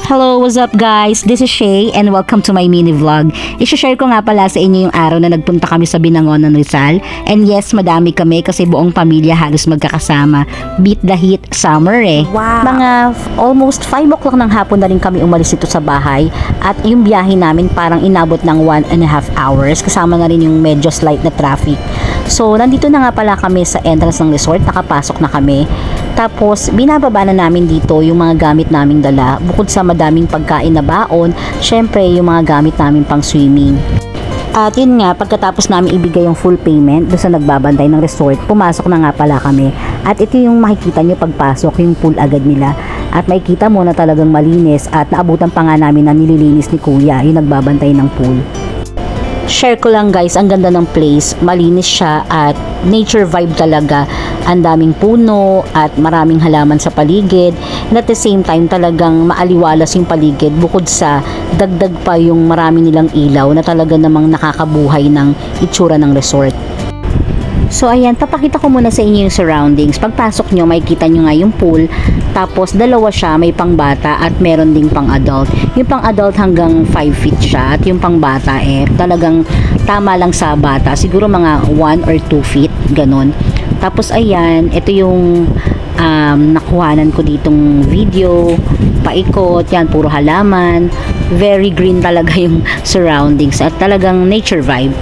Hello, what's up guys? This is Shay and welcome to my mini vlog. I-share ko nga pala sa inyo yung araw na nagpunta kami sa Binangonan, Rizal. And yes, madami kami kasi buong pamilya halos magkakasama. Beat the heat, summer eh. Wow. Mga almost 5 o'clock ng hapon na rin kami umalis dito sa bahay. At yung biyahe namin parang inabot ng 1.5 hours. Kasama na rin yung medyo slight na traffic. So, nandito na nga pala kami sa entrance ng resort. Nakapasok na kami. Tapos, binababa na namin dito yung mga gamit naming dala. Bukod sa madaming pagkain na baon, syempre yung mga gamit namin pang swimming. At yun nga, pagkatapos namin ibigay yung full payment doon sa nagbabantay ng resort, pumasok na nga pala kami. At ito yung makikita nyo pagpasok, yung pool agad nila. At makikita mo na talagang malinis at naabutan pa nga namin na nililinis ni Kuya, yung nagbabantay ng pool. Share ko lang guys, ang ganda ng place, malinis siya at nature vibe talaga. Ang daming puno at maraming halaman sa paligid. And at the same time talagang maaliwalas yung paligid bukod sa dagdag pa yung marami nilang ilaw na talaga namang nakakabuhay ng itsura ng resort. So ayan, papakita ko muna sa inyo yung surroundings. Pagpasok nyo, makikita nyo nga yung pool. Tapos dalawa siya, may pang bata at meron ding pang adult. Yung pang adult hanggang 5 feet siya at yung pang bata talagang tama lang sa bata. Siguro mga 1 or 2 feet, ganun. Tapos ayan, ito yung nakuhanan ko ditong video. Paikot, yan, puro halaman. Very green talaga yung surroundings at talagang nature vibe.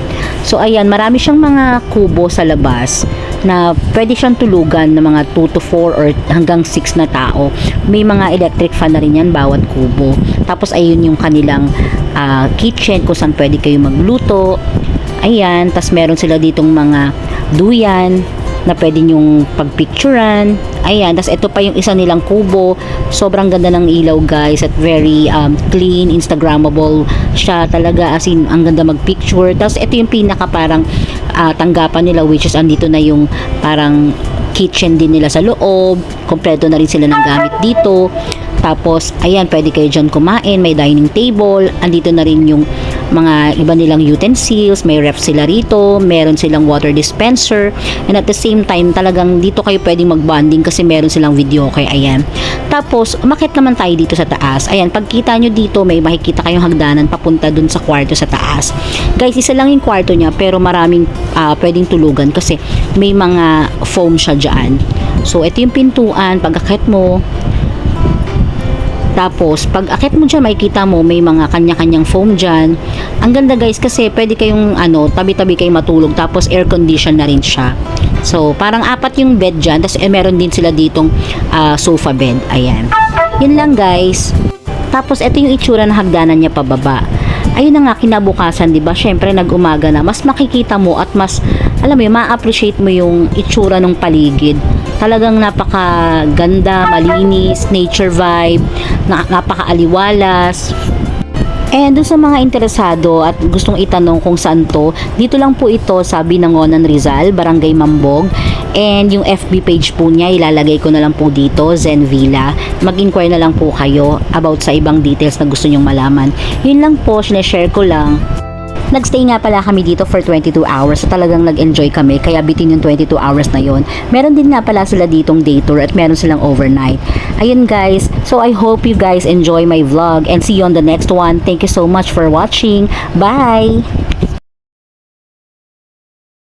So ayan, marami siyang mga kubo sa labas na pwede siyang tulugan ng mga 2 to 4 or hanggang 6 na tao. May mga electric fan na rin yan bawat kubo. Tapos ayun yung kanilang kitchen kung saan pwede kayo magluto. Ayan, tas meron sila ditong mga duyan na pwede nyong pagpicturan. Ayan, tas ito pa yung isa nilang kubo. Sobrang ganda ng ilaw guys at very clean, instagrammable siya talaga, as in ang ganda magpicture. Tas ito yung pinaka parang tanggapan nila, which is andito na yung parang kitchen din nila sa loob. Kompleto na rin sila ng gamit dito. Tapos, ayan, pwede kayo dyan kumain. May dining table. Andito na rin yung mga iba nilang utensils. May ref sila rito. Meron silang water dispenser. And at the same time, talagang dito kayo pwedeng mag-bonding kasi meron silang video. Okay, ayan. Tapos, umakyat naman tayo dito sa taas. Ayan, pagkita nyo dito, may makikita kayong hagdanan papunta dun sa kwarto sa taas. Guys, isa lang yung kwarto niya, pero maraming pwedeng tulugan kasi may mga foam siya dyan. So, ito yung pintuan. Pag-akyat mo, tapos, pag akit mo dyan, makikita mo may mga kanya-kanyang foam dyan. Ang ganda guys kasi pwede kayong tabi-tabi kayong matulog. Tapos air condition na rin siya. So, parang 4 yung bed dyan. Tapos meron din sila ditong sofa bed. Ayan. Yun lang guys. Tapos ito yung itsura ng hagdanan niya pababa. Ayun na nga, kinabukasan, diba? Syempre, nag-umaga na. Mas makikita mo at mas, alam mo yun, ma-appreciate mo yung itsura ng paligid. Talagang napakaganda, malinis, nature vibe, napakaaliwalas. And doon sa mga interesado at gustong itanong kung saan to, dito lang po ito sa Binangonan, Rizal, Barangay Mambog. And yung FB page po niya, ilalagay ko na lang po dito, Zen Villa. Mag-inquire na lang po kayo about sa ibang details na gusto nyong malaman. Yun lang po, sineshare ko lang. Nagstay nga pala kami dito for 22 hours. So talagang nag-enjoy kami. Kaya bitin yung 22 hours na yon. Meron din nga pala sila ditong day tour at meron silang overnight. Ayun guys. So I hope you guys enjoy my vlog and see you on the next one. Thank you so much for watching. Bye!